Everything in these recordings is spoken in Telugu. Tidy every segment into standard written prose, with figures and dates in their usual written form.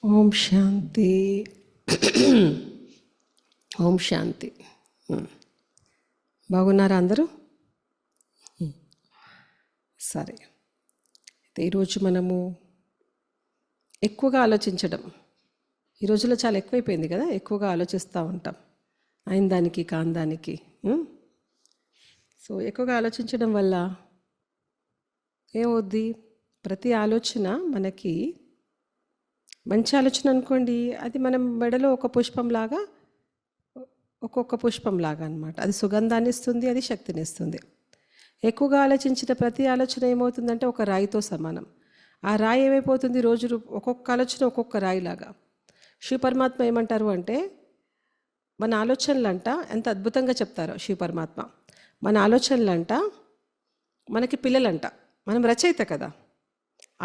ఓం శాంతి. ఓం శాంతి. బాగున్నారా అందరూ? సరే, అయితే ఈరోజు మనము ఎక్కువగా ఆలోచించడం ఈ రోజుల్లో చాలా ఎక్కువైపోయింది కదా. ఎక్కువగా ఆలోచిస్తూ ఉంటాం అయిన దానికి కాని దానికి. సో ఎక్కువగా ఆలోచించడం వల్ల ఏమవుద్ది, ప్రతి ఆలోచన మనకి మంచి ఆలోచన అనుకోండి, అది మనం మెడలో ఒక పుష్పంలాగా, ఒక్కొక్క పుష్పంలాగా అనమాట. అది సుగంధాన్ని ఇస్తుంది, అది శక్తిని ఇస్తుంది. ఎక్కువగా ఆలోచించిన ప్రతి ఆలోచన ఏమవుతుందంటే ఒక రాయితో సమానం. ఆ రాయి ఏమైపోతుంది, రోజు ఒక్కొక్క ఆలోచన ఒక్కొక్క రాయిలాగా. శివ పరమాత్మ ఏమంటారు అంటే, మన ఆలోచనలంట ఎంత అద్భుతంగా చెప్తారో శివ పరమాత్మ. మన ఆలోచనలంట మనకి పిల్లలంట. మనం రచయిత కదా,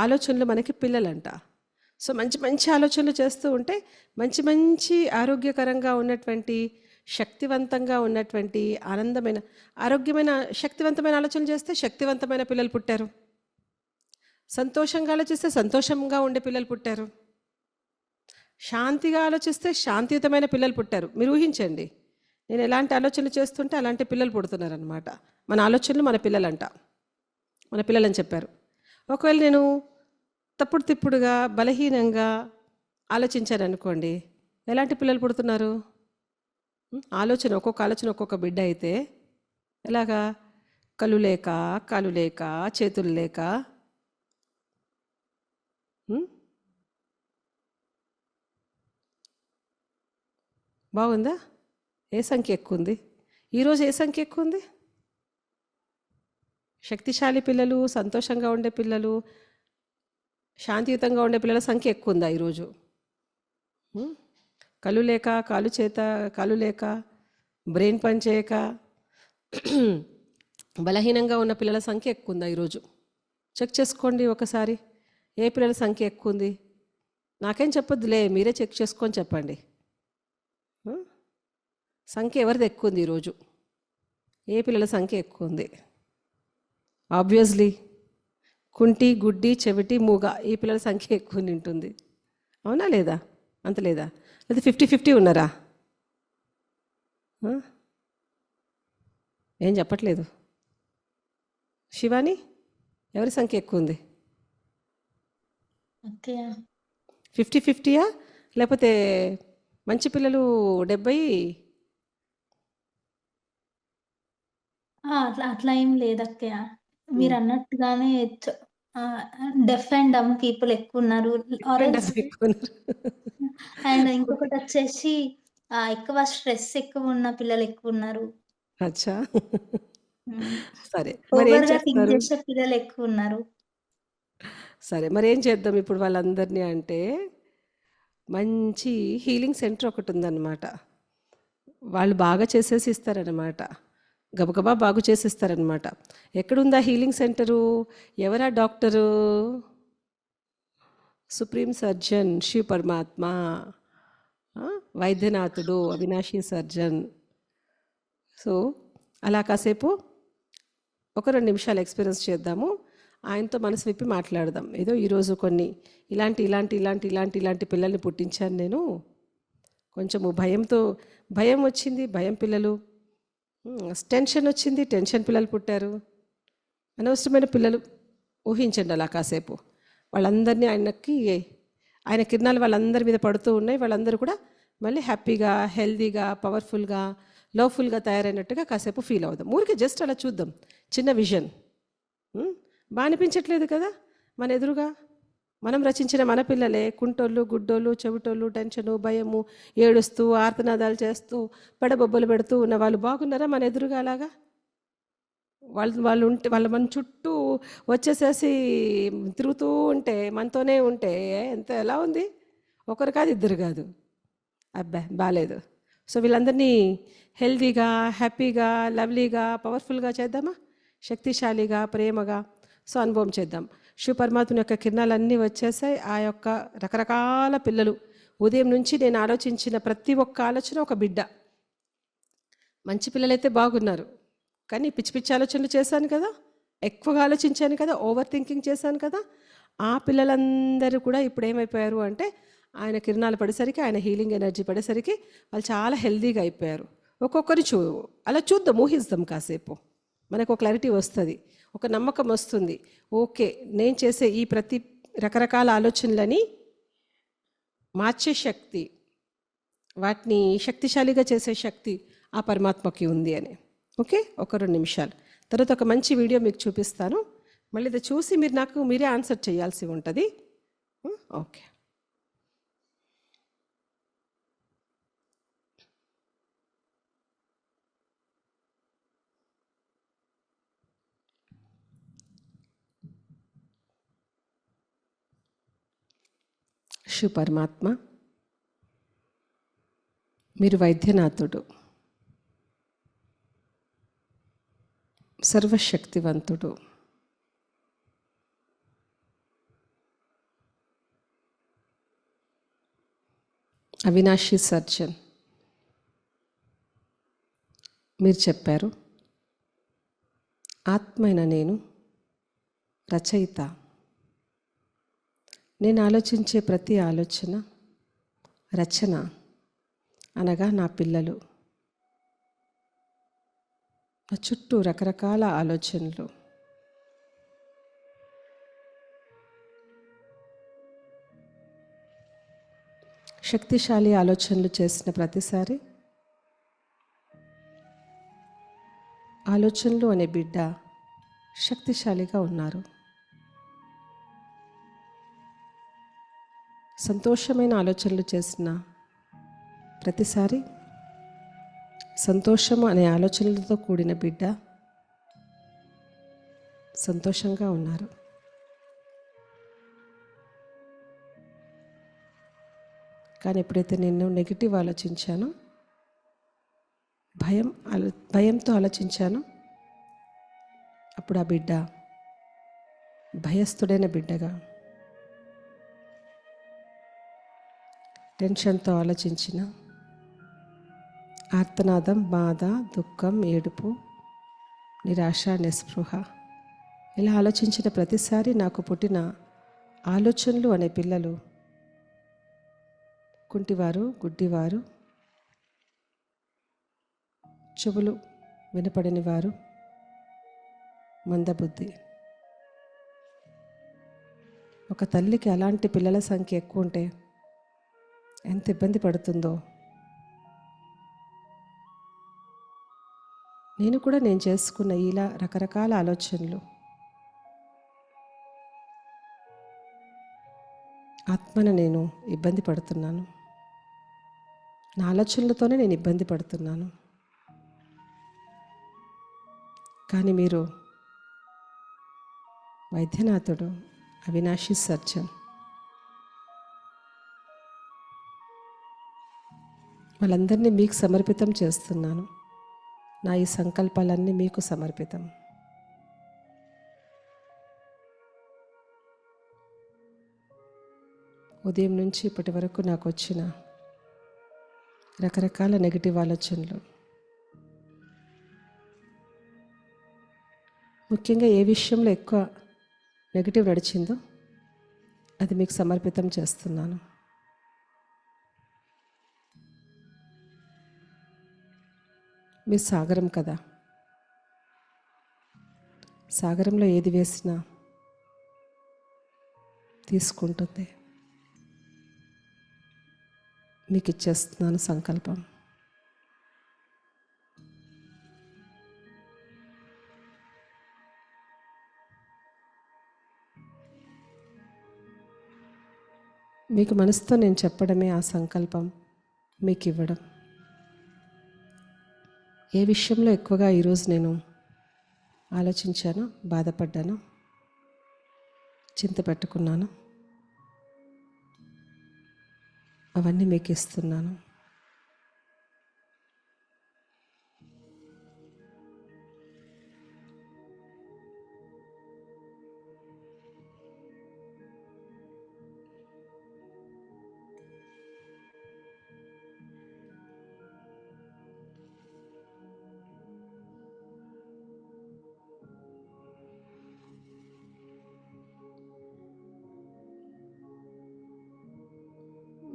ఆలోచనలు మనకి పిల్లలంట. సో మంచి మంచి ఆలోచనలు చేస్తూ ఉంటే మంచి మంచి ఆరోగ్యకరంగా ఉన్నటువంటి, శక్తివంతంగా ఉన్నటువంటి, ఆనందమైన, ఆరోగ్యమైన, శక్తివంతమైన ఆలోచనలు చేస్తే శక్తివంతమైన పిల్లలు పుట్టారు. సంతోషంగా ఆలోచిస్తే సంతోషంగా ఉండే పిల్లలు పుట్టారు. శాంతిగా ఆలోచిస్తే శాంతియుతమైన పిల్లలు పుట్టారు. మీరు ఊహించండి, నేను ఎలాంటి ఆలోచనలు చేస్తుంటే అలాంటి పిల్లలు పుడుతున్నారనమాట. మన ఆలోచనలు మన పిల్లలంట, మన పిల్లలని చెప్పారు. ఒకవేళ నేను తప్పుడు తిప్పుడుగా బలహీనంగా ఆలోచించాను అనుకోండి, ఎలాంటి పిల్లలు పుడుతున్నారు? ఒక్కొక్క ఆలోచన ఒక్కొక్క బిడ్డ అయితే ఎలాగా? కళ్ళు లేక, కాలు లేక, చేతులు లేక. బాగుందా? ఏ సంఖ్య ఎక్కువ ఉంది ఈరోజు? ఏ సంఖ్య ఎక్కువ ఉంది? శక్తిశాలి పిల్లలు, సంతోషంగా ఉండే పిల్లలు, శాంతియుతంగా ఉండే పిల్లల సంఖ్య ఎక్కువ ఉందా ఈరోజు? కళ్ళు లేక, కాలు లేక, బ్రెయిన్ పని చేయక బలహీనంగా ఉన్న పిల్లల సంఖ్య ఎక్కువ ఉందా ఈరోజు? చెక్ చేసుకోండి ఒకసారి, ఏ పిల్లల సంఖ్య ఎక్కువ ఉంది? నాకేం చెప్పొద్దులే, మీరే చెక్ చేసుకొని చెప్పండి. సంఖ్య ఎవరిది ఎక్కువ ఉంది ఈరోజు? ఏ పిల్లల సంఖ్య ఎక్కువ ఉంది? ఆబ్వియస్లీ కుంటి, గుడ్డి, చెవిటి, మూగ, ఈ పిల్లల సంఖ్య ఎక్కువ ఉంటుంది. అవునా లేదా? అంత లేదా? అది 50-50 ఉన్నారా? ఏం చెప్పట్లేదు. శివాని, ఎవరి సంఖ్య ఎక్కువ ఉంది? 50-50యా? లేకపోతే మంచి పిల్లలు 70? అట్లా ఏం లేదక్కయ్య. మీరు అన్నట్టుగానే డెఫ్ అండ్ డమ్ పీపుల్ ఎక్కువ ఉన్నారు. అండ్ ఇంకొకటి వచ్చేసి ఎక్కువ స్ట్రెస్ ఎక్కువ ఉన్న పిల్లలు ఎక్కువ ఉన్నారు. అచ్చా, సరే మరి ఏం ఓవర్గా థింక్ చేస్తారు? చేసే పిల్లలు ఎక్కువ ఉన్నారు. సరే మరి ఏం చేద్దాం ఇప్పుడు వాళ్ళందరినీ అంటే, మంచి హీలింగ్ సెంటర్ ఒకటి ఉందన్నమాట. వాళ్ళు బాగా చేసేసి ఇస్తారనమాట, గబగబా బాగు చేసిస్తారనమాట. ఎక్కడుందా హీలింగ్ సెంటరు? ఎవరా డాక్టరు? సుప్రీం సర్జన్ శివ పరమాత్మ, వైద్యనాథుడు, అవినాశి సర్జన్. సో అలా కాసేపు ఒక 2 నిమిషాలు ఎక్స్పీరియన్స్ చేద్దాము. ఆయనతో మనసు విప్పి మాట్లాడదాం. ఏదో ఈరోజు కొన్ని ఇలాంటి పిల్లల్ని పుట్టించాను నేను. కొంచెము భయం వచ్చింది, భయం పిల్లలు. టెన్షన్ వచ్చింది, టెన్షన్ పిల్లలు పుట్టారు. అనవసరమైన పిల్లలు. ఊహించండి అలా కాసేపు. వాళ్ళందరినీ ఆయన కిరణాలు వాళ్ళందరి మీద పడుతూ ఉన్నాయి. వాళ్ళందరూ కూడా మళ్ళీ హ్యాపీగా, హెల్దీగా, పవర్ఫుల్గా, లవ్ఫుల్గా తయారైనట్టుగా కాసేపు ఫీల్ అవుదాం. ఊరికి జస్ట్ అలా చూద్దాం, చిన్న విజన్. బాగా అనిపించట్లేదు కదా? మన ఎదురుగా మనం రచించిన మన పిల్లలే కుంటోళ్ళు, గుడ్డోళ్ళు, చెవిటోళ్ళు, టెన్షను, భయము, ఏడుస్తూ, ఆర్తనాదాలు చేస్తూ, పెడబొబ్బలు పెడుతూ ఉన్న వాళ్ళు బాగున్నారా మన ఎదురుగా? అలాగా వాళ్ళు మన చుట్టూ వచ్చేసేసి తిరుగుతూ ఉంటే, మనతోనే ఉంటే ఎలా ఉంది? ఒకరు కాదు, ఇద్దరు కాదు. అబ్బా బాలేదు. సో వీళ్ళందరినీ హెల్దీగా, హ్యాపీగా, లవ్లీగా, పవర్ఫుల్గా చేద్దామా? శక్తిశాలిగా, ప్రేమగా. సో అనుభవం చేద్దాం. శివ పరమాత్మ యొక్క కిరణాలన్నీ వచ్చేసాయి. ఆ యొక్క రకరకాల పిల్లలు, ఉదయం నుంచి నేను ఆలోచించిన ప్రతి ఒక్క ఆలోచన ఒక బిడ్డ. మంచి పిల్లలైతే బాగున్నారు, కానీ పిచ్చి పిచ్చి ఆలోచనలు చేశాను కదా, ఎక్కువగా ఆలోచించాను కదా, ఓవర్ థింకింగ్ చేశాను కదా. ఆ పిల్లలందరూ కూడా ఇప్పుడు ఏమైపోయారు అంటే, ఆయన కిరణాలు పడేసరికి, ఆయన హీలింగ్ ఎనర్జీ పడేసరికి వాళ్ళు చాలా హెల్తీగా అయిపోయారు. ఒక్కొక్కరి అలా చూద్దాం, ఊహిద్దాం కాసేపు, మనకు ఒక క్లారిటీ వస్తుంది, ఒక నమ్మకం వస్తుంది. ఓకే, నేను చేసే ఈ ప్రతి రకరకాల ఆలోచనలని మార్చే శక్తి, వాటిని శక్తిశాలిగా చేసే శక్తి ఆ పరమాత్మకి ఉంది అని. ఓకే, ఒక 2 నిమిషాలు తర్వాత ఒక మంచి వీడియో మీకు చూపిస్తాను. మళ్ళీ ఇది చూసి మీరు నాకు మీరే ఆన్సర్ చేయాల్సి ఉంటుంది. ఓకే. శివ పరమాత్మ, మీరు వైద్యనాథుడు, సర్వశక్తివంతుడు, అవినాశి సర్జన్. మీరు చెప్పారు, ఆత్మైన నేను రచయిత. నేను ఆలోచించే ప్రతి ఆలోచన రచన, అనగా నా పిల్లలు. నా చుట్టూ రకరకాల ఆలోచనలు. శక్తిశాలి ఆలోచనలు చేసిన ప్రతిసారి ఆలోచనలు అనే బిడ్డ శక్తిశాలిగా ఉన్నారు. సంతోషమైన ఆలోచనలు చేసిన ప్రతిసారి సంతోషము అనే ఆలోచనలతో కూడిన బిడ్డ సంతోషంగా ఉన్నారు. కానీ ఎప్పుడైతే నేను నెగిటివ్ ఆలోచించానో, భయంతో ఆలోచించానో, అప్పుడు ఆ బిడ్డ భయస్థుడైన బిడ్డగా, టెన్షన్తో ఆలోచించిన ఆర్తనాదం, బాధ, దుఃఖం, ఏడుపు, నిరాశ, నిస్పృహ, ఇలా ఆలోచించిన ప్రతిసారి నాకు పుట్టిన ఆలోచనలు అనే పిల్లలు కుంటివారు, గుడ్డివారు, చెవులు వినపడని వారు, మందబుద్ధి. ఒక తల్లికి అలాంటి పిల్లల సంఖ్య ఎక్కువ ఉంటే ఎంత ఇబ్బంది పడుతుందో నేను చేసుకున్న ఇలా రకరకాల ఆలోచనలు ఆత్మను నేను ఇబ్బంది పడుతున్నాను. నా ఆలోచనలతోనే నేను ఇబ్బంది పడుతున్నాను. కానీ మీరు వైద్యనాథుడు, అవినాశి సర్జన్. వాళ్ళందరినీ మీకు సమర్పితం చేస్తున్నాను. నా ఈ సంకల్పాలన్నీ మీకు సమర్పితం. ఉదయం నుంచి ఇప్పటి వరకు నాకు వచ్చిన రకరకాల నెగిటివ్ ఆలోచనలు, ముఖ్యంగా ఏ విషయంలో ఎక్కువ నెగిటివ్ నడిచిందో అది మీకు సమర్పితం చేస్తున్నాను. మీ సాగరం కదా, సాగరంలో ఏది వేసినా తీసుకుంటుంది. మీకు ఇచ్చేస్తున్నాను సంకల్పం. మీకు మనసుతో నేను చెప్పడమే ఆ సంకల్పం మీకు ఇవ్వడం. ఏ విషయంలో ఎక్కువగా ఈరోజు నేను ఆలోచించానో, బాధపడ్డానో, చింత పెట్టుకున్నాను, అవన్నీ మీకు ఇస్తున్నాను.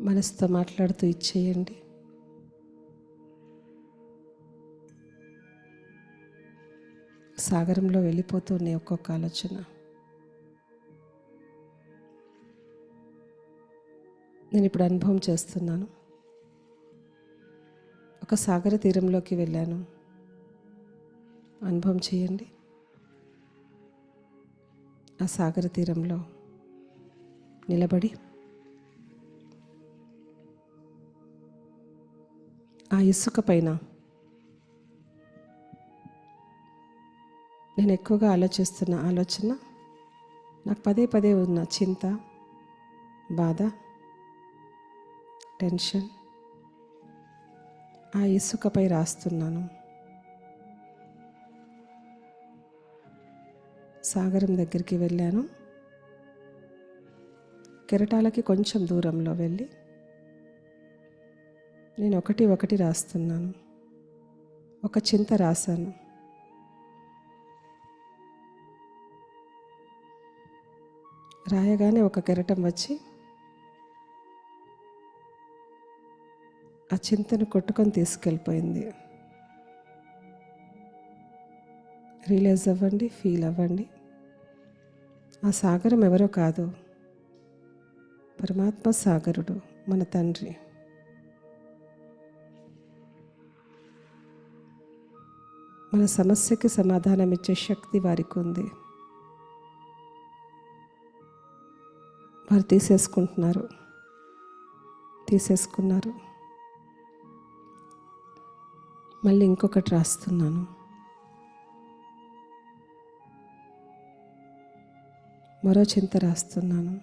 మనసుతో మాట్లాడుతూ ఇచ్చేయండి. సాగరంలో వెళ్ళిపోతూనే ఒక్కొక్క ఆలోచన. నేను ఇప్పుడు అనుభవం చేస్తున్నాను. ఒక సాగర తీరంలోకి వెళ్ళాను. అనుభవం చేయండి. ఆ సాగర తీరంలో నిలబడి ఆ ఇసుక పైన నేను ఎక్కువగా ఆలోచిస్తున్న ఆలోచన, నాకు పదే పదే ఉన్న చింత, బాధ, టెన్షన్ ఆ ఇసుకపై రాస్తున్నాను. సాగరం దగ్గరికి వెళ్ళాను. కెరటాలకి కొంచెం దూరంలో వెళ్ళి నేను ఒకటి ఒకటి రాస్తున్నాను. ఒక చింత రాశాను. రాయగానే ఒక కెరటం వచ్చి ఆ చింతను కొట్టుకొని తీసుకెళ్ళిపోయింది. రియలైజ్ అవ్వండి, ఫీల్ అవ్వండి. ఆ సాగరం ఎవరో కాదు, పరమాత్మ సాగరుడు, మన తండ్రి. మన సమస్యకి సమాధానం ఇచ్చే శక్తి వారికి ఉంది. వారు తీసేసుకున్నారు. మళ్ళీ ఇంకొకటి రాస్తున్నాను. మరో చింత రాస్తున్నాను.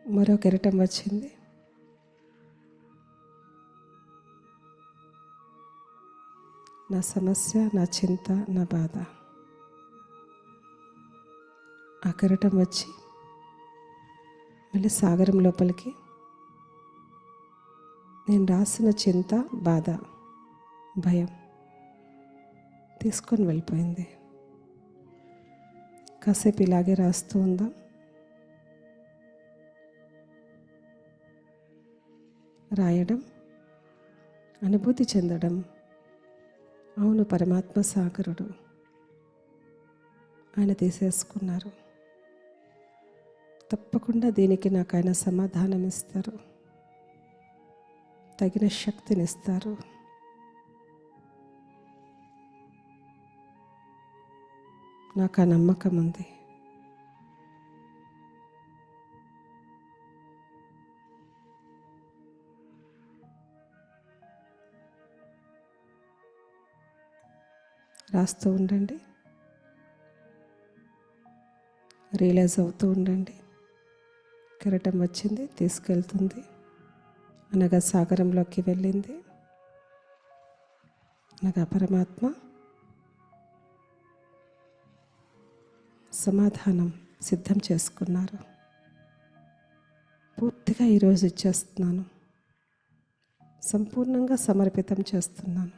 మరో కెరటం వచ్చింది. నా సమస్య, నా చింత, నా బాధ. ఆ కెరటం వచ్చి మళ్ళీ సాగరం లోపలికి నేను రాసిన చింత, బాధ, భయం తీసుకొని వెళ్ళిపోయింది. కాసేపు ఇలాగే రాస్తూ ఉందాం. రాయడం, అనుభూతి చెందడం. అవును, పరమాత్మ సాగరుడు, ఆయన తీసేసుకున్నారు. తప్పకుండా దీనికి నాకు ఆయన సమాధానం ఇస్తారు, తగిన శక్తినిస్తారు. నాకు ఆ నమ్మకం ఉంది. రాస్తూ ఉండండి, రియలైజ్ అవుతూ ఉండండి. కెరటం వచ్చింది, తీసుకెళ్తుంది, అనగా సాగరంలోకి వెళ్ళింది. అనగా పరమాత్మ సమాధానం సిద్ధం చేసుకున్నారు. పూర్తిగా ఈరోజు ఇచ్చేస్తున్నాను, సంపూర్ణంగా సమర్పితం చేస్తున్నాను.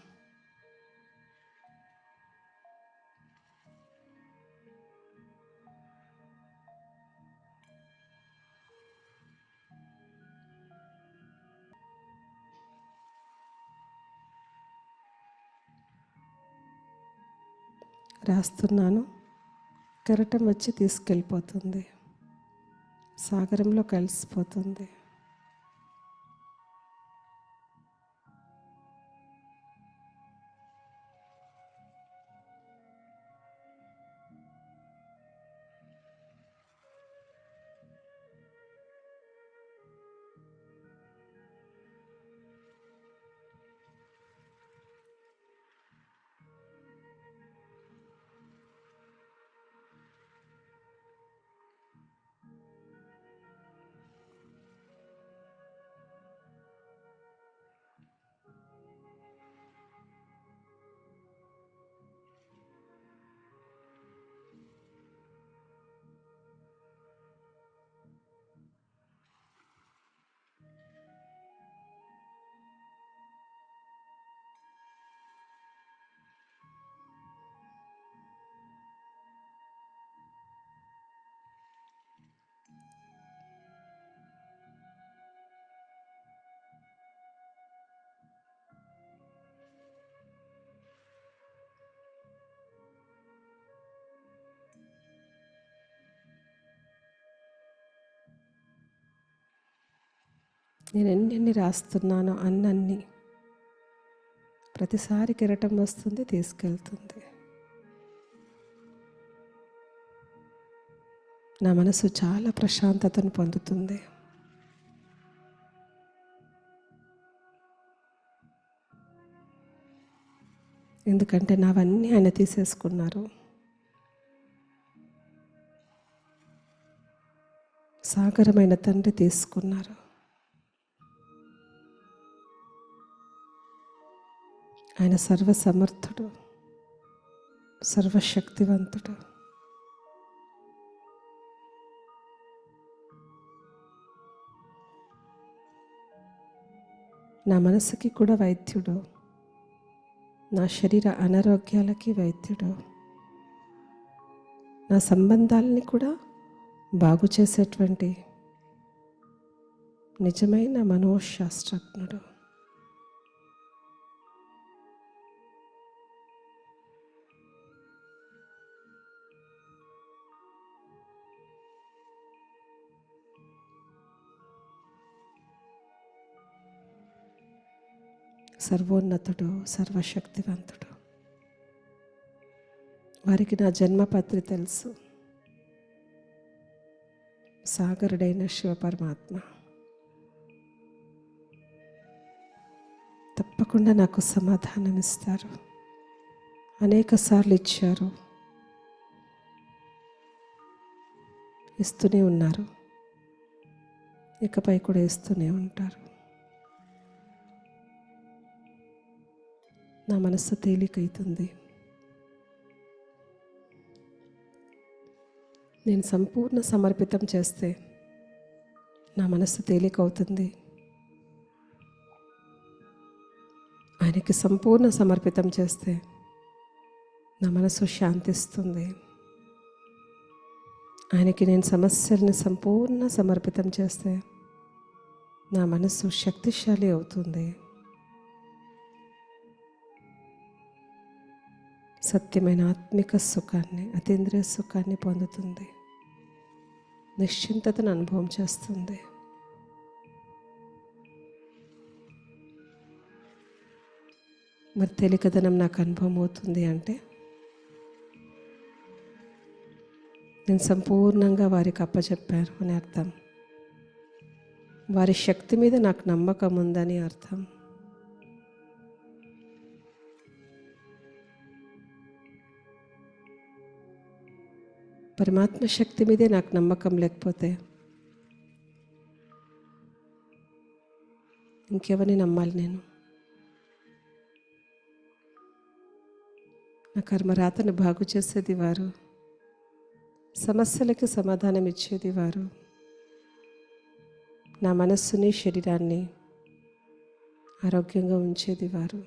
రాస్తున్నాను. కెరటం వచ్చి తీసుకెళ్ళిపోతుంది, సాగరంలో కలిసిపోతుంది. నేను ఎన్ని రాస్తున్నానో అన్నీ ప్రతిసారి కెరటం వస్తుంది, తీసుకెళ్తుంది. నా మనసు చాలా ప్రశాంతతను పొందుతుంది. ఎందుకంటే నావన్నీ ఆయన తీసేసుకున్నారు. సాగరమైన తండ్రి తీసుకున్నారు. ఆయన సర్వసమర్థుడు, సర్వశక్తివంతుడు. నా మనసుకి కూడా వైద్యుడు, నా శరీర అనారోగ్యాలకి వైద్యుడు, నా సంబంధాలని కూడా బాగు చేసేటువంటి నిజమైన మనోశాస్త్రజ్ఞుడు. సర్వోన్నతుడు, సర్వశక్తివంతుడు. వారికి నా జన్మపత్రి తెలుసు. సాగరుడైన శివపరమాత్మ తప్పకుండా నాకు సమాధానం ఇస్తారు. అనేక సార్లు ఇచ్చారు, ఇస్తూనే ఉన్నారు, ఇకపై కూడా ఇస్తూనే ఉంటారు. నా మనస్సు తేలికైతుంది. నేను సంపూర్ణ సమర్పితం చేస్తే నా మనస్సు తేలికవుతుంది. ఆయనకి సంపూర్ణ సమర్పితం చేస్తే నా మనసు శాంతిస్తుంది. ఆయనకి నేను సమస్యల్ని సంపూర్ణ సమర్పితం చేస్తే నా మనసు శక్తిశాలి అవుతుంది. సత్యమైన ఆత్మిక సుఖాన్ని, అతీంద్రియ సుఖాన్ని పొందుతుంది. నిశ్చింతతను అనుభవం చేస్తుంది. మరి తేలికదనం నాకు అనుభవం అవుతుంది అంటే నేను సంపూర్ణంగా వారికి అప్పచెప్పారు అని అర్థం. వారి శక్తి మీద నాకు నమ్మకం ఉందని అర్థం. పరమాత్మ శక్తి మీదే నాకు నమ్మకం లేకపోతే ఇంకెవరిని నమ్మాలి నేను? నా కర్మరాతను బాగు చేసేది వారు, సమస్యలకి సమాధానం ఇచ్చేది వారు, నా మనస్సుని శరీరాన్ని ఆరోగ్యంగా ఉంచేది వారు.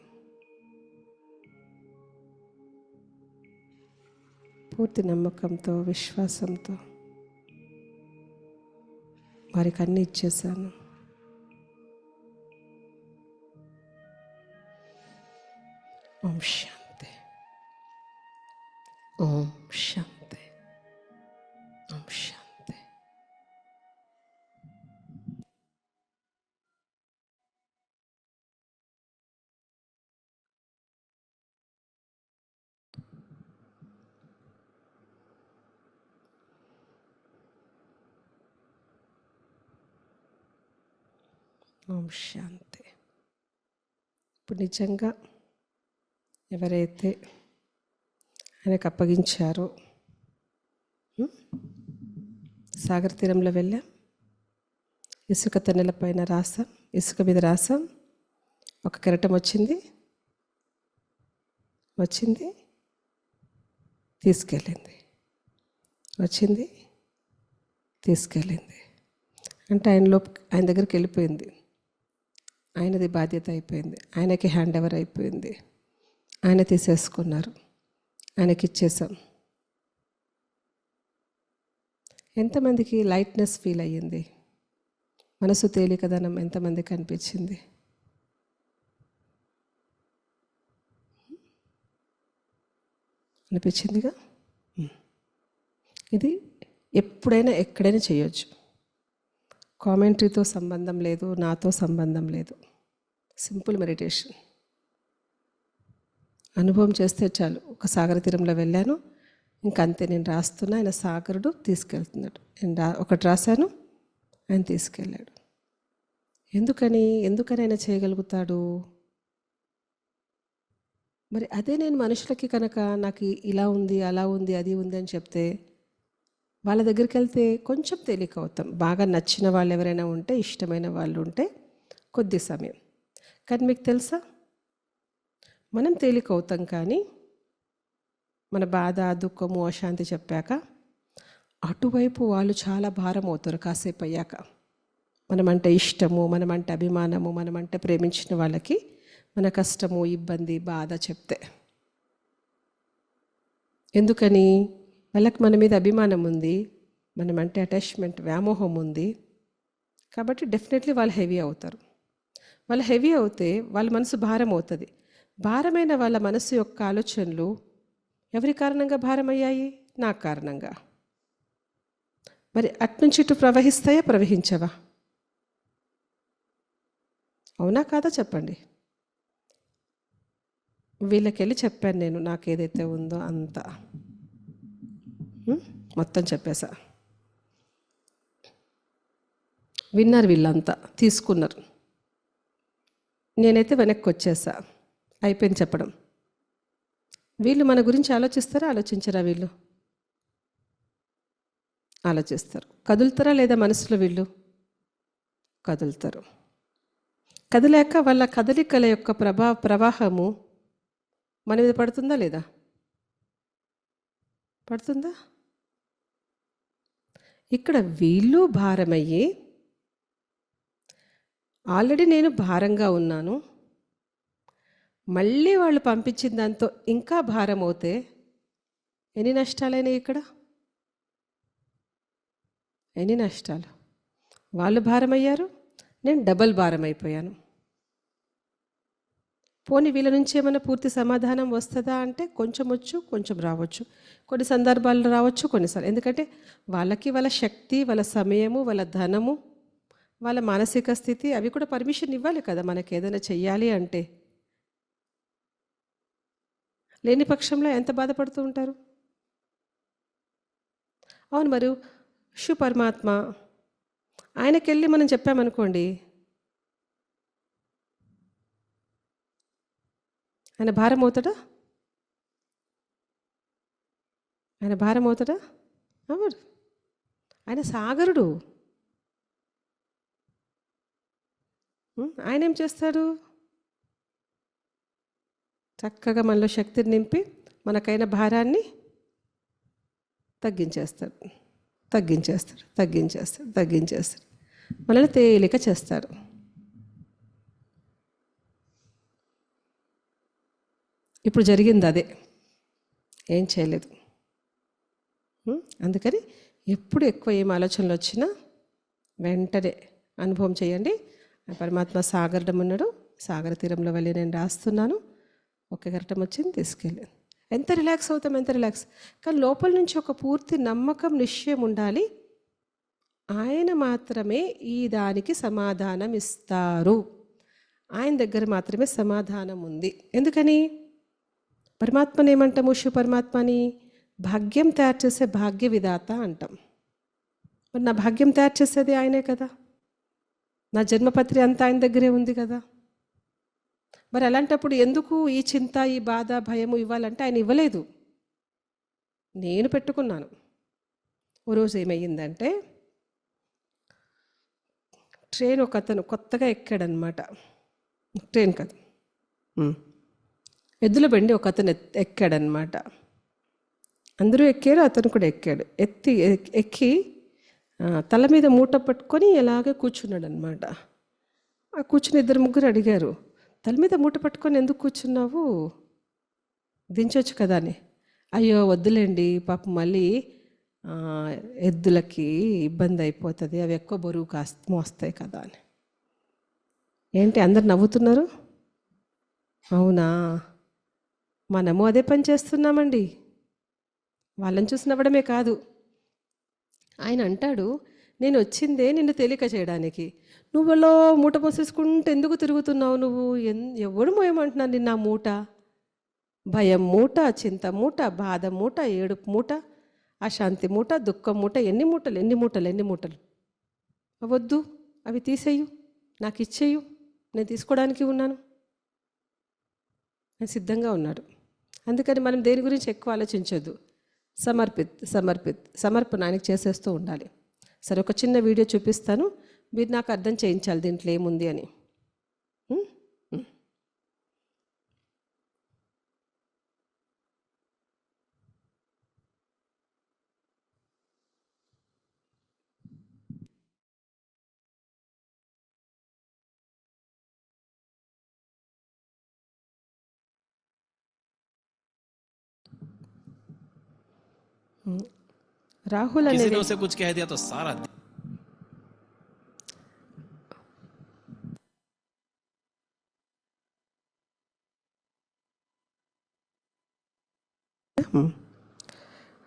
పూర్తి నమ్మకంతో, విశ్వాసంతో వారికి అన్నీ ఇచ్చేశాను. ఓం శాంతి, ఓం శాంతి, ఓం శాంతి. ఓం శాంతి. ఇప్పుడు నిజంగా ఎవరైతే ఆయనకు అప్పగించారో, సాగర తీరంలో వెళ్ళాం, ఇసుక తెన్నెల పైన రాసాం, ఇసుక మీద రాసాం, ఒక కెరటం వచ్చింది, తీసుకెళ్ళింది, తీసుకెళ్ళింది. అంటే ఆయన దగ్గరికి వెళ్ళిపోయింది. ఆయనది బాధ్యత అయిపోయింది, ఆయనకి హ్యాండ్ ఓవర్ అయిపోయింది. ఆయన తీసేసుకున్నారు, ఆయనకి ఇచ్చేసాం. ఎంతమందికి లైట్నెస్ ఫీల్ అయ్యింది? మనసు తేలికదనం ఎంతమందికి అనిపించింది? అనిపించిందిగా. ఇది ఎప్పుడైనా ఎక్కడైనా చేయొచ్చు. కామెంటరీతో సంబంధం లేదు, నాతో సంబంధం లేదు. Simple meditation. అనుభవం చేస్తే చాలు. ఒక సాగర తీరంలో వెళ్ళాను, ఇంకంతే. నేను రాస్తున్నా, ఆయన సాగరుడు తీసుకెళ్తున్నాడు. నేను ఒకటి రాశాను, ఆయన తీసుకెళ్ళాడు. ఎందుకని ఆయన చేయగలుగుతాడు? మరి అదే నేను మనుషులకి కనుక నాకు ఇలా ఉంది, అలా ఉంది, అది ఉంది అని చెప్తే వాళ్ళ దగ్గరికి వెళ్తే కొంచెం తేలిక అవుతాం. బాగా నచ్చిన వాళ్ళు ఎవరైనా ఉంటే, ఇష్టమైన వాళ్ళు ఉంటే కొద్ది సమయం. కానీ మీకు తెలుసా, మనం తేలిక అవుతాం, కానీ మన బాధ, దుఃఖము, అశాంతి చెప్పాక అటువైపు వాళ్ళు చాలా భారం అవుతారు కాసేపు అయ్యాక. మనమంటే ఇష్టము, మనమంటే అభిమానము, మనమంటే ప్రేమించిన వాళ్ళకి మన కష్టము, ఇబ్బంది, బాధ చెప్తే. ఎందుకని? వాళ్ళకి మన మీద అభిమానం ఉంది, మనమంటే అటాచ్మెంట్, వ్యామోహం ఉంది. కాబట్టి డెఫినెట్లీ వాళ్ళు హెవీ అవుతారు. వాళ్ళు హెవీ అవుతే వాళ్ళ మనసు భారం అవుతుంది. భారమైన వాళ్ళ మనసు యొక్క ఆలోచనలు ఎవరి కారణంగా భారమయ్యాయి? నా కారణంగా. మరి అట్నుంచి ఇటు ప్రవహిస్తాయా, ప్రవహించవా? అవునా కాదా చెప్పండి. వీళ్ళకెళ్ళి చెప్పాను నేను, నాకు ఏదైతే ఉందో అంతా మొత్తం చెప్పేశా. విన్నారు, వీళ్ళంతా తీసుకున్నారు. నేనైతే వెనక్కి వచ్చేసా. అయిపోయింది చెప్పడం. వీళ్ళు మన గురించి ఆలోచిస్తారా, ఆలోచించరా? వీళ్ళు ఆలోచిస్తారు. కదులుతారా లేదా మనసులో? వీళ్ళు కదులుతారు. కదిలాక వాళ్ళ కదలికల యొక్క ప్రవాహము మన మీద పడుతుందా లేదా? పడుతుందా? ఇక్కడ వీళ్ళు భారమయ్యి, ఆల్రెడీ నేను భారంగా ఉన్నాను, మళ్ళీ వాళ్ళు పంపించిన దాంతో ఇంకా భారం అవుతే ఎన్ని నష్టాలైనాయి ఇక్కడ? ఎన్ని నష్టాలు! వాళ్ళు భారమయ్యారు, నేను డబల్ భారం అయిపోయాను. పోనీ వీళ్ళ నుంచి ఏమైనా పూర్తి సమాధానం వస్తుందా అంటే కొంచెం వచ్చు, కొంచెం రావచ్చు. కొన్ని సందర్భాల్లో రావచ్చు, కొన్నిసార్లు. ఎందుకంటే వాళ్ళకి వాళ్ళ శక్తి, వాళ్ళ సమయము, వాళ్ళ ధనము, వాళ్ళ మానసిక స్థితి అవి కూడా పర్మిషన్ ఇవ్వాలి కదా మనకి ఏదైనా చెయ్యాలి అంటే. లేని పక్షంలో ఎంత బాధపడుతూ ఉంటారు. అవును. మరి శివ పరమాత్మ ఆయనకెళ్ళి మనం చెప్పామనుకోండి, ఆయన భారం అవుతాడా? ఆయన భారం అవుతాడా? అవరు. ఆయన సాగరుడు. ఆయన ఏం చేస్తాడు? చక్కగా మనలో శక్తిని నింపి మనకైన భారాన్ని తగ్గించేస్తాడు, తగ్గించేస్తాడు, తగ్గించేస్తాడు, తగ్గించేస్తాడు. మనల్ని తేలిక చేస్తాడు. ఇప్పుడు జరిగింది అదే, ఏం చేయలేదు. అందుకని ఎప్పుడు ఎక్కువ ఏం ఆలోచనలు వచ్చినా వెంటనే అనుభవం చేయండి. పరమాత్మ సాగరడం ఉన్నాడు, సాగర తీరంలో వెళ్ళి నేను రాస్తున్నాను, ఒక గరటం వచ్చింది, తీసుకెళ్ళి. ఎంత రిలాక్స్ అవుతాం, ఎంత రిలాక్స్. కానీ లోపల నుంచి ఒక పూర్తి నమ్మకం, నిశ్చయం ఉండాలి. ఆయన మాత్రమే ఈ దానికి సమాధానం ఇస్తారు. ఆయన దగ్గర మాత్రమే సమాధానం ఉంది. ఎందుకని? పరమాత్మని ఏమంటాము? శివ పరమాత్మని భాగ్యం తయారు చేసే భాగ్య విధాత అంటాం. మరి నా భాగ్యం తయారు చేసేది ఆయనే కదా. నా జన్మపత్రి అంతా ఆయన దగ్గరే ఉంది కదా. మరి అలాంటప్పుడు ఎందుకు ఈ చింత, ఈ బాధ, భయము ఇవ్వాలంటే ఆయన ఇవ్వలేదు, నేను పెట్టుకున్నాను. ఓ రోజు ఏమయ్యిందంటే, ట్రైన్ ఒక అతను కొత్తగా ఎక్కాడనమాట. ట్రైన్ కదా, ఎద్దుల బండి ఒక అతను ఎక్కాడనమాట. అందరూ ఎక్కారు, అతను కూడా ఎక్కాడు. ఎక్కి తల మీద మూట పట్టుకొని ఎలాగే కూర్చున్నాడు అనమాట. ఆ కూర్చుని 2-3 అడిగారు, తల మీద మూట పట్టుకొని ఎందుకు కూర్చున్నావు, దించవచ్చు కదా అని. అయ్యో వద్దులేండి, పాపం మళ్ళీ ఎద్దులకి ఇబ్బంది అయిపోతుంది, అవి ఎక్కువ బరువు మోస్తాయి కదా అని. ఏంటి అందరు నవ్వుతున్నారు? అవునా, మనము అదే పని చేస్తున్నామండి. వాళ్ళని చూసి నవ్వడమే కాదు. ఆయన అంటాడు, నేను వచ్చిందే నిన్ను తేలిక చేయడానికి. నువ్వులో మూట మోసేసుకుంటూ ఎందుకు తిరుగుతున్నావు నువ్వు? ఎవడు మోయమంటున్నాను నిన్న ఆ మూట? భయం మూట, చింత మూట, బాధ మూట, ఏడుపు మూట, అశాంతి మూట, దుఃఖం మూట, ఎన్ని మూటలు ఎన్ని మూటలు ఎన్ని మూటలు. వద్దు, అవి తీసేయు, నాకు ఇచ్చేయు, నేను తీసుకోవడానికి ఉన్నాను అని సిద్ధంగా ఉన్నాడు. అందుకని మనం దేని గురించి ఎక్కువ ఆలోచించొద్దు. సమర్పణ ఆయనకి చేసేస్తూ ఉండాలి. సరే, ఒక చిన్న వీడియో చూపిస్తాను, మీరు నాకు అర్థం చేయించాలి దీంట్లో ఏముంది అని. రాహుల్ किसी అనే ने उसे कुछ कह दिया तो सारा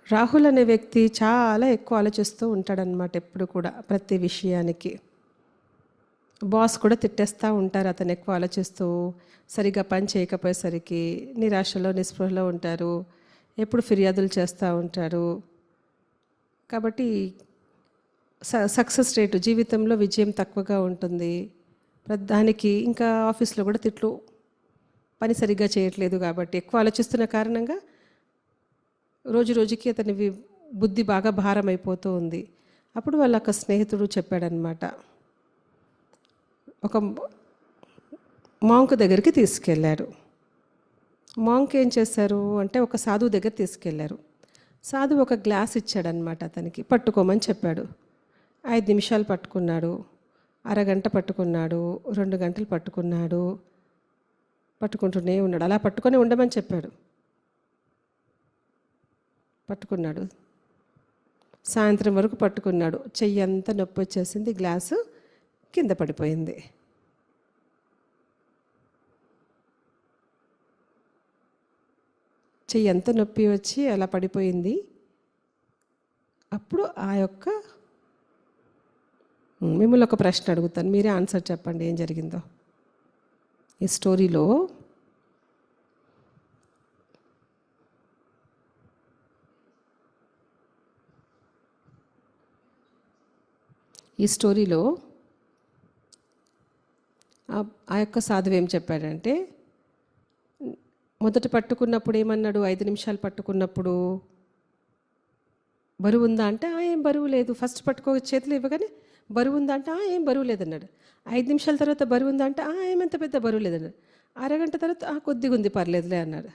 రాహుల్ అనే వ్యక్తి చాలా ఎక్కువ ఆలోచిస్తూ ఉంటాడనమాట. ఎప్పుడు కూడా ప్రతి విషయానికి బాస్ కూడా తిట్టేస్తూ ఉంటారు. అతను ఎక్కువ ఆలోచిస్తూ సరిగా పని చేయకపోయేసరికి నిరాశలో నిస్పృహలో ఉంటారు. ఎప్పుడు ఫిర్యాదులు చేస్తూ ఉంటారు. కాబట్టి సక్సెస్ రేటు, జీవితంలో విజయం తక్కువగా ఉంటుంది. దానికి ఇంకా ఆఫీస్లో కూడా తిట్లు, పని సరిగ్గా చేయట్లేదు కాబట్టి ఎక్కువ ఆలోచిస్తున్న కారణంగా రోజు రోజుకి అతని బుద్ధి బాగా భారం అయిపోతూ ఉంది. అప్పుడు వాళ్ళ ఒక స్నేహితుడు చెప్పాడనమాట, ఒక మాంక్ దగ్గరికి తీసుకెళ్ళారు. మాంక్ ఏం చేశారు అంటే ఒక సాధువు దగ్గర తీసుకెళ్లారు. సాధువు ఒక గ్లాస్ ఇచ్చాడనమాట, అతనికి పట్టుకోమని చెప్పాడు. 5 నిమిషాలు పట్టుకున్నాడు, అరగంట పట్టుకున్నాడు, 2 గంటలు పట్టుకున్నాడు, పట్టుకుంటూనే ఉన్నాడు. అలా పట్టుకొని ఉండమని చెప్పాడు. పట్టుకున్నాడు, సాయంత్రం వరకు పట్టుకున్నాడు. చెయ్యి అంతా నొప్పి వచ్చేసింది, గ్లాసు కింద పడిపోయింది. చెయ్యి అంతా నొప్పి వచ్చి అలా పడిపోయింది. అప్పుడు మిమ్మల్ని ఒక ప్రశ్న అడుగుతాను, మీరే ఆన్సర్ చెప్పండి ఏం జరిగిందో ఈ స్టోరీలో. ఆ యొక్క సాధువు ఏం చెప్పాడంటే, మొదట పట్టుకున్నప్పుడు ఏమన్నాడు? 5 నిమిషాలు పట్టుకున్నప్పుడు బరువు ఉందా అంటే ఏం బరువు లేదు. ఫస్ట్ చేతులు ఇవ్వగానే బరువు ఉందా అంటే ఏం బరువు లేదన్నాడు. 5 నిమిషాల తర్వాత బరువు ఉందా అంటే ఏమంత పెద్ద బరువు లేదన్నాడు. అరగంట తర్వాత కొద్దిగా ఉంది, పర్లేదులే అన్నాడు.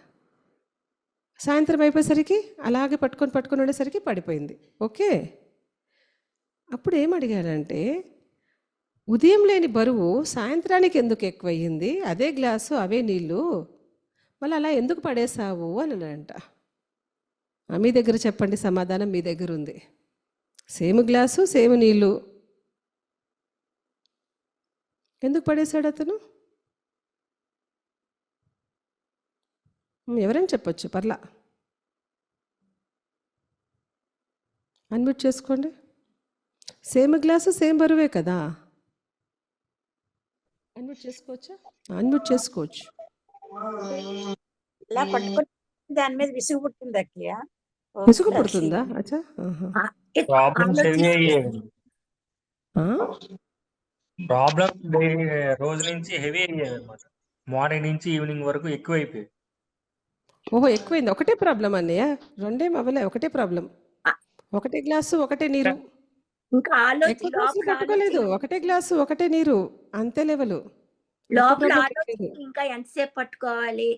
సాయంత్రం అయిపోయేసరికి అలాగే పట్టుకొని ఉండేసరికి పడిపోయింది. ఓకే, అప్పుడు ఏం అడిగాడంటే, ఉదయం లేని బరువు సాయంత్రానికి ఎందుకు ఎక్కువయ్యింది? అదే గ్లాసు అవే నీళ్ళు, మళ్ళీ అలా ఎందుకు పడేసావు అని అన్నాడంట. మీ దగ్గర చెప్పండి, సమాధానం మీ దగ్గర ఉంది. సేమ్ గ్లాసు సేమ్ నీళ్ళు, ఎందుకు పడేశాడు అతను? ఎవరైనా చెప్పొచ్చు, పర్లా. అన్మ్యూట్ చేసుకోండి. సేమ్ గ్లాసు సేమ్ బరువే కదా. అన్మ్యూట్ చేసుకోవచ్చా? అన్మ్యూట్ చేసుకోవచ్చు. ఇలా పట్టుకొని దాని మీద విసుగు పుట్టింది అక్కయ్య. విసుగు పుడుతుందా? అచ్చా, ప్రాబ్లం రోజు నుంచి హెవీ అయ్యేది అనమాట. మార్నింగ్ నుంచి ఈవినింగ్ వరకు ఎక్కువైపోయింది. ఓహో, ఎక్కువైంది. ఒకటే ప్రాబ్లం అన్నయ్య, రెండేం అవ్వలే, ఒకటే ప్రాబ్లం. ఒకటే గ్లాసు ఒకటే నీరు, ఇంకా ఎక్కువ గ్లాసులు పట్టుకోలేదు. ఒకటే గ్లాసు ఒకటే నీరు, అంతే లెవెల్. లోపల ఇంకా ఎంతసేపు పట్టుకోవాలి,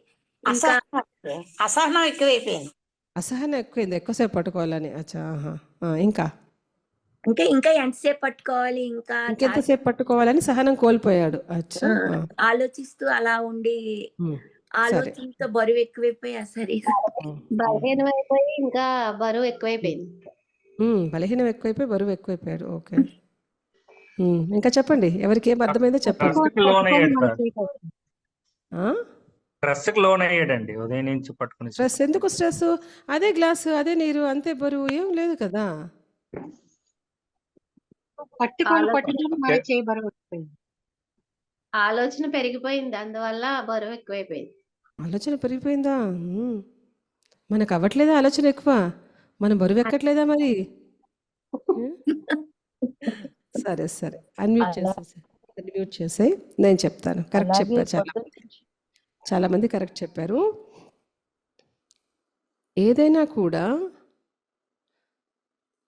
అసహనం ఎక్కువైపోయింది. అసహనం ఎక్కువైంది, ఎక్కువసేపు పట్టుకోవాలని. అచ్చా, ఇంకా ఇంకా ఎంతసేపు పట్టుకోవాలి, ఇంకెంతసేపు పట్టుకోవాలని సహనం కోల్పోయాడు. అచ్చా, ఆలోచిస్తూ అలా ఉండి ఆలోచనతో బరువు ఎక్కువైపోయి బలహీనం అయిపోయి ఇంకా బరువు ఎక్కువైపోయింది. బలహీనం ఎక్కువైపోయి బరువు ఎక్కువైపోయాడు. ఓకే, ఇంకా చెప్పండి, ఎవరికి ఏం అర్థమైందో చెప్పండి. స్ట్రెస్కి లోన్ అయ్యాడండి ఉదయం నుంచి పట్టుకుని. స్ట్రెస్ ఎందుకు? స్ట్రెస్ అదే గ్లాసు అదే నీరు అంతే బరువు, ఏం లేదు కదా. పట్టుకొని ఆలో కొట్టడం వాడి చేయి బరువు అయిపోయింది. ఆలోచన పెరిగిపోయింది. అందువల్ల బరువు ఎక్కువైపోయింది. ఆలోచన పెరిగిపోయిందా? మనకు అవ్వట్లేదా ఆలోచన ఎక్కువ? మనం బరువు ఎక్కట్లేదా మరి? హ్మ్. సరే, సరే. అన్‌మ్యూట్ అలా చేసేసేయి. అన్‌మ్యూట్ చేసేయి. నేను చెప్తాను. కరెక్ట్ అలాగే చెప్పారు చాలామంది. చాలామంది కరెక్ట్ చెప్పారు. ఏదైనా కూడా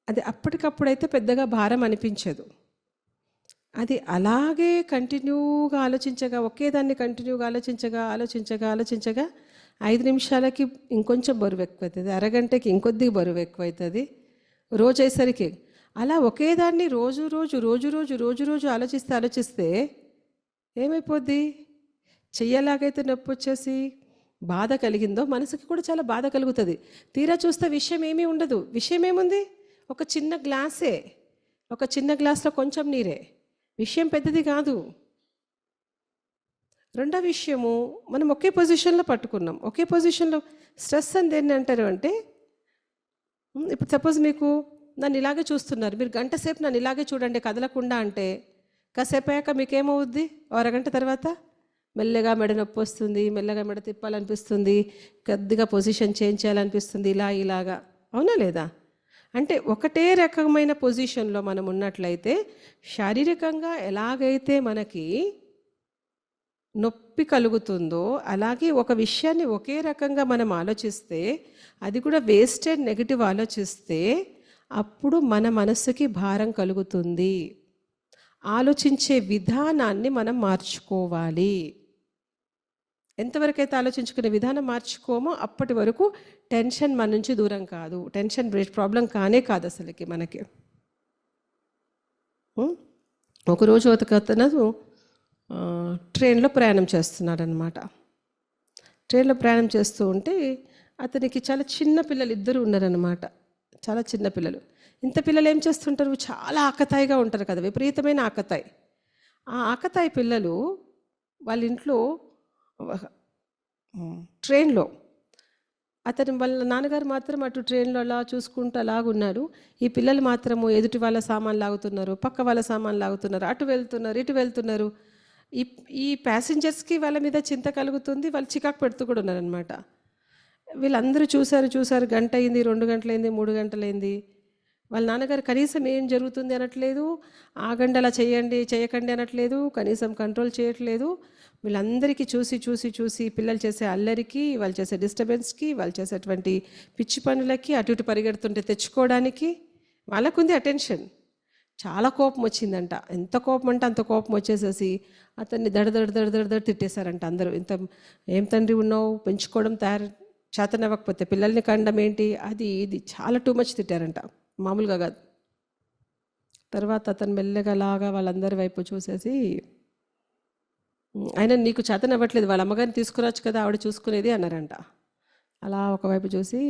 అది అప్పటికప్పుడైతే పెద్దగా భారం అనిపించదు. అది అలాగే కంటిన్యూగా ఆలోచించగా, ఒకే దాన్ని కంటిన్యూగా ఆలోచించగా 5 నిమిషాలకి ఇంకొంచెం బరువు ఎక్కువైతది. అరగంటకి ఇంకొద్దిగా బరువు ఎక్కువైతది. రోజయ్యేసరికి అలా ఒకే దాన్ని రోజు ఆలోచిస్తే ఏమైపోద్ది? చెయ్యలాగైతే నొప్పొచ్చేసి బాధ కలిగిందో మనసుకి కూడా చాలా బాధ కలుగుతుంది. తీరా చూస్తే విషయం ఏమీ ఉండదు. విషయం ఏముంది? ఒక చిన్న గ్లాసే. ఒక చిన్న గ్లాస్లో కొంచెం నీరే. విషయం పెద్దది కాదు. రెండో విషయము, మనం ఒకే పొజిషన్లో పట్టుకున్నాం. ఒకే పొజిషన్లో స్ట్రెస్ అని దేన్ని అంటారు అంటే, ఇప్పుడు సపోజ్ మీకు నన్ను ఇలాగే చూస్తున్నారు, మీరు గంట సేపు నన్ను ఇలాగే చూడండి కదలకుండా అంటే, కాసేపు అయ్యాక మీకేమవుద్ది? అరగంట తర్వాత మెల్లగా మెడ నొప్పి వస్తుంది, మెల్లగా మెడ తిప్పాలనిపిస్తుంది, కొద్దిగా పొజిషన్ చేంజ్ చేయాలనిపిస్తుంది, ఇలాగా. అవునా లేదా? అంటే ఒకటే రకమైన పొజిషన్లో మనం ఉన్నట్లయితే శారీరకంగా ఎలాగైతే మనకి నొప్పి కలుగుతుందో అలాగే ఒక విషయాన్ని ఒకే రకంగా మనం ఆలోచిస్తే, అది కూడా వేస్టెడ్ నెగిటివ్ ఆలోచిస్తే అప్పుడు మన మనసుకి భారం కలుగుతుంది. ఆలోచించే విధానాన్ని మనం మార్చుకోవాలి. ఎంతవరకు అయితే ఆలోచించుకునే విధానం మార్చుకోమో అప్పటి వరకు టెన్షన్ మన నుంచి దూరం కాదు. టెన్షన్ ప్రాబ్లం కానే కాదు అసలుకి మనకి. ఒకరోజు అతను ట్రైన్లో ప్రయాణం చేస్తున్నాడనమాట. ట్రైన్లో ప్రయాణం చేస్తూ ఉంటే అతనికి చాలా చిన్న పిల్లలు ఇద్దరు ఉన్నారనమాట. చాలా చిన్న పిల్లలు. ఇంత పిల్లలు ఏం చేస్తుంటారు? చాలా ఆకతాయిగా ఉంటారు కదా, విపరీతమైన ఆకతాయి. ఆ ఆకతాయి పిల్లలు వాళ్ళ ఇంట్లో ట్రైన్లో వాళ్ళ నాన్నగారు మాత్రం అటు ట్రైన్లో అలా చూసుకుంటూ అలాగున్నారు. ఈ పిల్లలు మాత్రము ఎదుటి వాళ్ళ సామాన్ లాగుతున్నారు, పక్క వాళ్ళ సామాన్ లాగుతున్నారు, అటు వెళ్తున్నారు, ఇటు వెళ్తున్నారు. ఈ ప్యాసింజర్స్కి వాళ్ళ మీద చింత కలుగుతుంది, వాళ్ళు చికాకు పెడుతూ కూడా ఉన్నారనమాట. వీళ్ళందరూ చూశారు, గంట అయింది, 2 గంటలైంది, 3 గంటలైంది. వాళ్ళ నాన్నగారు కనీసం ఏం జరుగుతుంది అనట్లేదు, ఆగండి అలా చేయకండి అనట్లేదు, కనీసం కంట్రోల్ చేయట్లేదు. వీళ్ళందరికీ చూసి పిల్లలు చేసే అల్లరికి, వాళ్ళు చేసే డిస్టర్బెన్స్కి, వాళ్ళు చేసేటువంటి పిచ్చి పనులకి, అటు ఇటు పరిగెడుతుంటే తెచ్చుకోవడానికి వాళ్ళకుంది అటెన్షన్. చాలా కోపం వచ్చిందంట. ఎంత కోపం అంటే అంత కోపం వచ్చేసేసి అతన్ని దడ తిట్టేశారంట అందరూ. ఏం తండ్రి ఉన్నావు, పెంచుకోవడం చేతనవ్వకపోతే పిల్లల్ని కండం ఏంటి, అది ఇది చాలా టూ మచ్ తిట్టారంట, మామూలుగా కాదు. తర్వాత అతను మెల్లగా లాగా వాళ్ళందరి వైపు చూసేసి, ఆయన నీకు చేతనవ్వట్లేదు, వాళ్ళ అమ్మగారిని తీసుకురావచ్చు కదా, ఆవిడ చూసుకునేది అన్నారంట. అలా ఒకవైపు చూసి,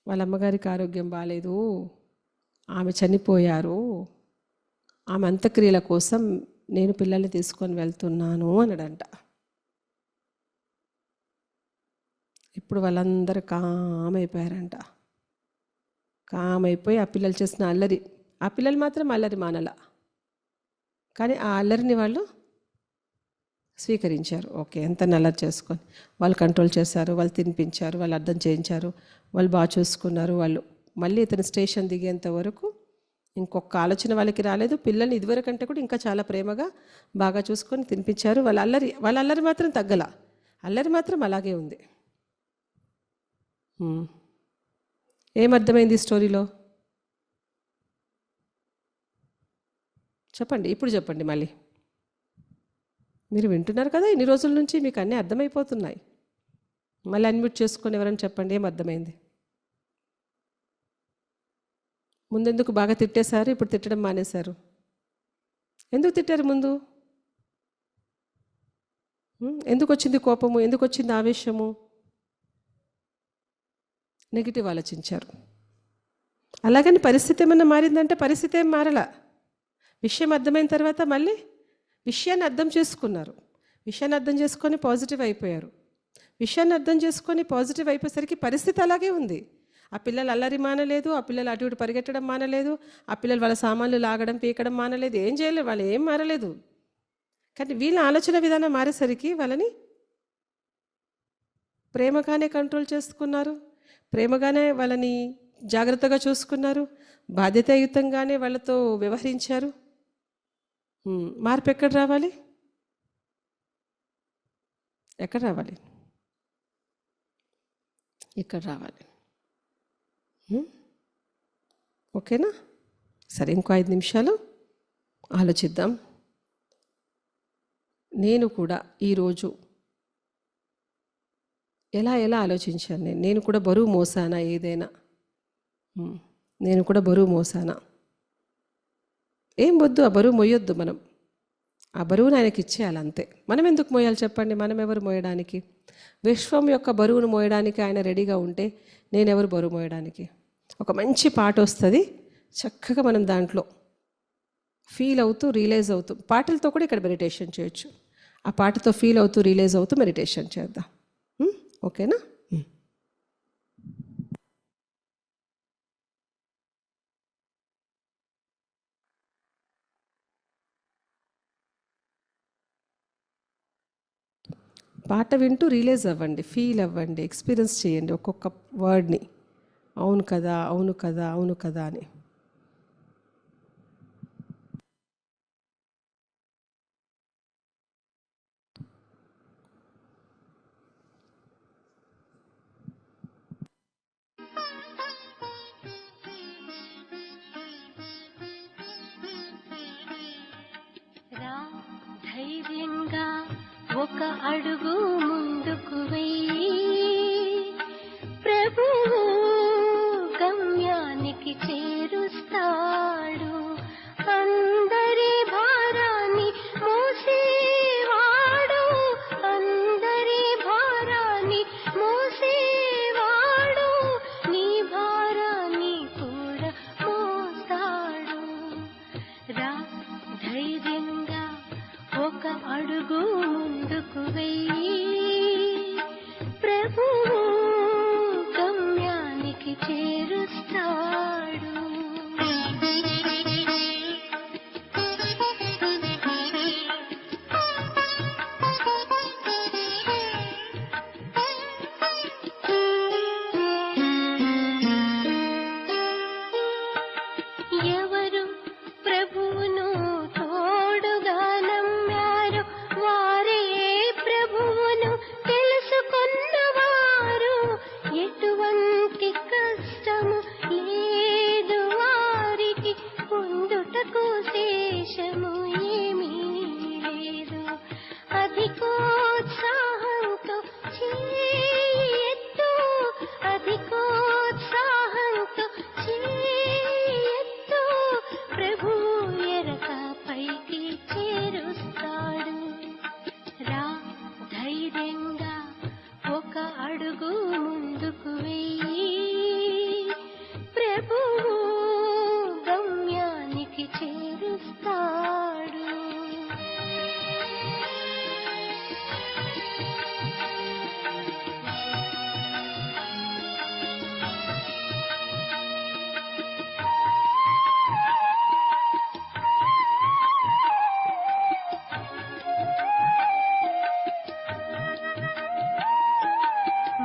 వాళ్ళ అమ్మగారికి ఆరోగ్యం బాగాలేదు, ఆమె చనిపోయారు, ఆమె అంత్యక్రియల కోసం నేను పిల్లల్ని తీసుకొని వెళ్తున్నాను అన్నాడంట. ఇప్పుడు వాళ్ళందరూ కామైపోయారంట. కామైపోయి ఆ పిల్లలు చేసిన అల్లరి, ఆ పిల్లలు మాత్రం అల్లరి మానల, కానీ ఆ అల్లరిని వాళ్ళు స్వీకరించారు. ఓకే, ఎంత అల్లరి చేసుకొని వాళ్ళు కంట్రోల్ చేశారు, వాళ్ళు తినిపించారు, వాళ్ళు అర్థం చేయించారు, వాళ్ళు బాగా చూసుకున్నారు. వాళ్ళు మళ్ళీ ఇతను స్టేషన్ దిగేంత వరకు ఇంకొక ఆలోచన వాళ్ళకి రాలేదు. పిల్లల్ని ఇదివరకంటే కూడా ఇంకా చాలా ప్రేమగా బాగా చూసుకొని తినిపించారు. వాళ్ళ అల్లరి మాత్రం తగ్గల, అల్లరి మాత్రం అలాగే ఉంది. ఏమర్థమైంది ఈ స్టోరీలో? చెప్పండి, ఇప్పుడు చెప్పండి. మళ్ళీ మీరు వింటున్నారు కదా ఇన్ని రోజుల నుంచి, మీకు అన్నీ అర్థమైపోతున్నాయి. మళ్ళీ అన్మ్యూట్ చేసుకొని ఎవరైనా చెప్పండి, ఏం అర్థమైంది? ముందెందుకు బాగా తిట్టేశారు, ఇప్పుడు తిట్టడం మానేశారు? ఎందుకు తిట్టారు ముందు? ఎందుకు వచ్చింది కోపము, ఎందుకు వచ్చింది ఆవేశము? నెగిటివ్ ఆలోచించారు. అలాగని పరిస్థితి ఏమన్నా మారిందంటే పరిస్థితి ఏం మారలా. విషయం అర్థమైన తర్వాత మళ్ళీ విషయాన్ని అర్థం చేసుకున్నారు. విషయాన్ని అర్థం చేసుకొని పాజిటివ్ అయిపోయారు. విషయాన్ని అర్థం చేసుకొని పాజిటివ్ అయిపోయేసరికి పరిస్థితి అలాగే ఉంది. ఆ పిల్లలు అల్లరి మానలేదు, ఆ పిల్లలు అటు ఇటు పరిగెట్టడం మానలేదు, ఆ పిల్లలు వాళ్ళ సామాన్లు లాగడం పీకడం మానలేదు, ఏం చేయలేదు, వాళ్ళు ఏం మారలేదు. కానీ వీళ్ళ ఆలోచన విధానం మారేసరికి వాళ్ళని ప్రేమగానే కంట్రోల్ చేసుకున్నారు, ప్రేమగానే వాళ్ళని జాగ్రత్తగా చూసుకున్నారు, బాధ్యతాయుతంగానే వాళ్ళతో వ్యవహరించారు. మార్పు ఎక్కడ రావాలి? ఎక్కడ రావాలి? ఇక్కడ రావాలి. ఓకేనా? సరే, ఇంకో 5 నిమిషాలు ఆలోచిద్దాం. నేను కూడా ఈరోజు ఎలా ఆలోచించాను? నేను కూడా బరువు మోసానా? ఏదైనా నేను కూడా బరువు మోసానా? ఏం వద్దు, ఆ బరువు మోయొద్దు. మనం ఆ బరువును ఆయనకి ఇచ్చేయాలి అంతే. మనం ఎందుకు మోయాలి చెప్పండి? మనం ఎవరు మోయడానికి? విశ్వం యొక్క బరువును మోయడానికి ఆయన రెడీగా ఉంటే నేనెవరు బరువు మోయడానికి? ఒక మంచి పాట వస్తుంది, చక్కగా మనం దాంట్లో ఫీల్ అవుతూ రియలైజ్ అవుతూ, పాటలతో కూడా ఇక్కడ మెడిటేషన్ చేయొచ్చు. ఆ పాటతో ఫీల్ అవుతూ రియలైజ్ అవుతూ మెడిటేషన్ చేద్దాం. ఓకేనా? పాట వింటూ రియలైజ్ అవ్వండి, ఫీల్ అవ్వండి, ఎక్స్పీరియన్స్ చేయండి ఒక్కొక్క వర్డ్ని. అవును కదా, అవును కదా, అవును కదా అని. ధైర్యంగా ఒక అడుగు ముందుకు వెయ్యి, ప్రభువు గమ్యానికి చేరుస్తాడు. అందరి భారాన్ని మోసేవాడు, అందరి భారాన్ని మోసేవాడు, నీ భారాన్ని కూడా మోస్తాడు. రా ధైర్యంగా ఒక అడుగు ముందుకు వెయ్యి, ప్రభువు గమ్యానికి చేరుస్తాడు. ఎవరు ప్రభువును తోడుగా నమ్మారు, వారే ప్రభువును తెలుసుకున్నవారు. ఎటువంటి కష్టము లేదు వారికి, పొందుటకు శేషము ఏమీ లేదు. అధికోత్సాహంతో చేయెత్తు, అధికోత్సాహంతో చేయెత్తు, ప్రభు ఎరక పైకి చేరుస్తాడు. రా ధైర్యంగా ఒక అడుగు ముందుకు వెయ్యి, ప్రభువు గమ్యానికి చేరుస్తాడు.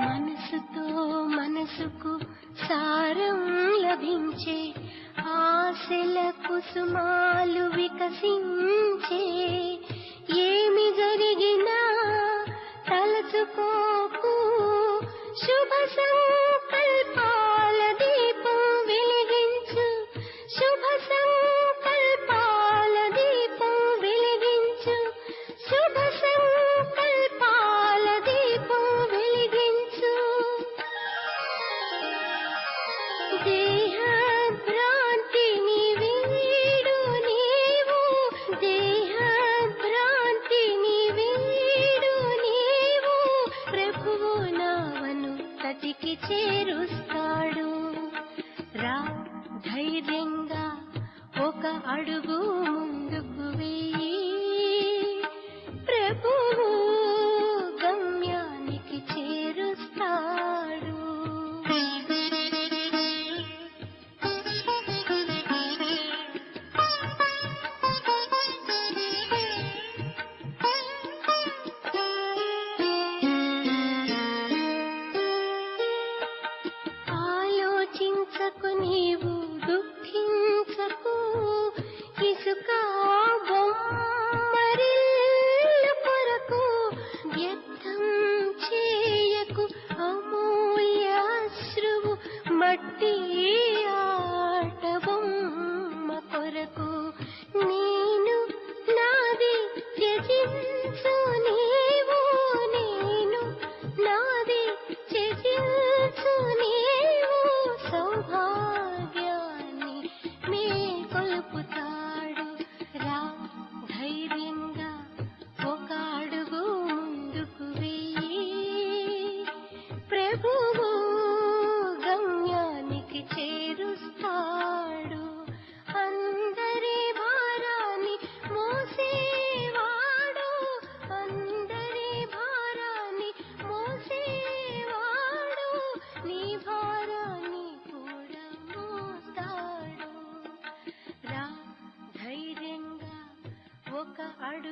మనసుతో మనసుకు సారం లభించే, ఆశల కుసుమాలు వికసించే. ఏమి జరిగినా తలచుకోకు, శుభ సంకల్పాల దీపం వెలిగించు, శుభ సంకల్పాల దీపం వెలిగించు, శుభ సంకల్పాల దీపం వెలిగించు. దేహ భ్రాంతిని వీడు నీవు, దేహ భ్రాంతిని వీడు నీవు, ప్రభువు నావను తటికి చేరుస్తాడు. రా ధైర్యంగా ఒక అడుగు ముందుకు వెయ్యి, ప్రభువు గమ్యానికి చేరుస్తాడు.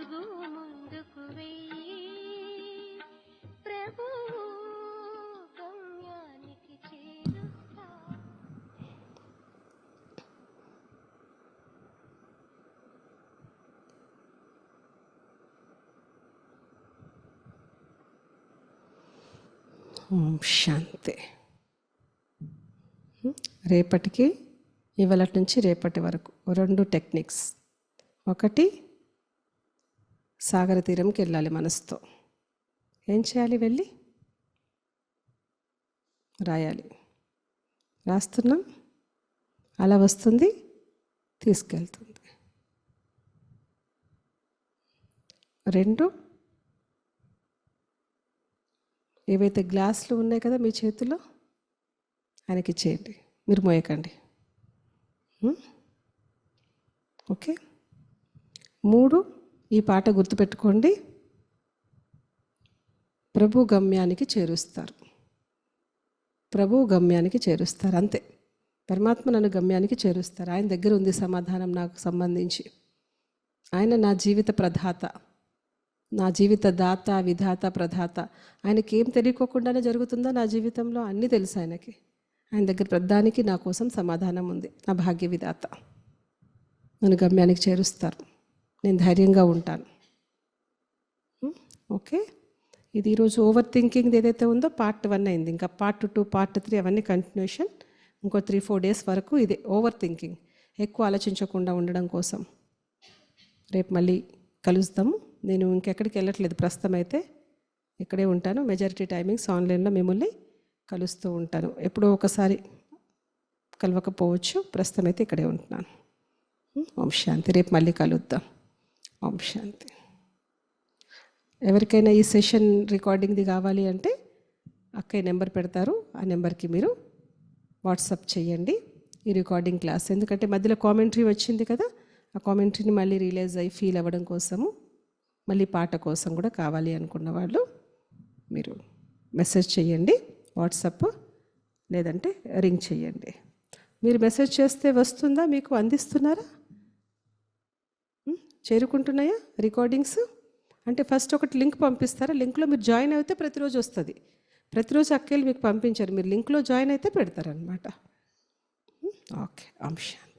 అడుగు ముందుకు వెయ్యి ప్రభు గమ్యానికి చేరుస్తా. ఓం శాంతి. రేపటికి ఇవాళ నుంచి రేపటి వరకు 2 టెక్నిక్స్. ఒకటి, సాగర తీరంకి వెళ్ళాలి మనసుతో. ఏం చేయాలి? వెళ్ళి రాయాలి. రాస్తున్నాం, అలా వస్తుంది, తీసుకెళ్తుంది. 2, ఏవైతే గ్లాసులు ఉన్నాయి కదా మీ చేతిలో, ఆయనకి ఇచ్చేయండి, మీరు మోయకండి. ఓకే. 3, ఈ పాట గుర్తుపెట్టుకోండి, ప్రభు గమ్యానికి చేరుస్తారు. ప్రభు గమ్యానికి చేరుస్తారు, అంతే. పరమాత్మ నన్ను గమ్యానికి చేరుస్తారు. ఆయన దగ్గర ఉంది సమాధానం నాకు సంబంధించి. ఆయన నా జీవిత ప్రదాత, నా జీవిత దాత, విధాత, ప్రదాత. ఆయనకి ఏం తెలియకోకుండానే జరుగుతుందో నా జీవితంలో అన్నీ తెలుసు ఆయనకి. ఆయన దగ్గర ప్రధానికి నా కోసం సమాధానం ఉంది. నా భాగ్య విధాత నన్ను గమ్యానికి చేరుస్తారు. నేను ధైర్యంగా ఉంటాను. ఓకే. ఇది ఈరోజు ఓవర్ థింకింగ్ ఏదైతే ఉందో పార్ట్ 1 అయింది. ఇంకా పార్ట్ 2, పార్ట్ 3 అవన్నీ కంటిన్యూషన్. ఇంకో 3-4 డేస్ వరకు ఇదే ఓవర్ థింకింగ్, ఎక్కువ ఆలోచించకుండా ఉండడం కోసం. రేపు మళ్ళీ కలుస్తాము. నేను ఇంకెక్కడికి వెళ్ళట్లేదు ప్రస్తుతం, అయితే ఇక్కడే ఉంటాను. మెజారిటీ టైమింగ్స్ ఆన్లైన్లో మిమ్మల్ని కలుస్తూ ఉంటాను. ఎప్పుడో ఒకసారి కలవకపోవచ్చు, ప్రస్తుతం అయితే ఇక్కడే ఉంటున్నాను. ఓం శాంతి. రేపు మళ్ళీ కలుద్దాం. ఓం శాంతి. ఎవరికైనా ఈ సెషన్ రికార్డింగ్ది కావాలి అంటే అక్కయ్య నెంబర్ పెడతారు, ఆ నెంబర్కి మీరు వాట్సాప్ చేయండి ఈ రికార్డింగ్ క్లాస్. ఎందుకంటే మధ్యలో కామెంటరీ వచ్చింది కదా, ఆ కామెంటరీని మళ్ళీ రియలైజ్ అయ్యి ఫీల్ అవ్వడం కోసము, మళ్ళీ పాట కోసం కూడా కావాలి అనుకున్న వాళ్ళు మీరు మెసేజ్ చేయండి వాట్సాప్, లేదంటే రింగ్ చేయండి. మీరు మెసేజ్ చేస్తే వస్తుందా, మీకు అందిస్తున్నారా, చేరుకుంటున్నాయా రికార్డింగ్స్? అంటే ఫస్ట్ ఒకటి లింక్ పంపిస్తారా, లింక్లో మీరు జాయిన్ అయితే ప్రతిరోజు వస్తుంది. ప్రతిరోజు అక్కలు మీకు పంపించారు, మీరు లింక్లో జాయిన్ అయితే పెడతారనమాట. ఓకే. ఓం శాంతి.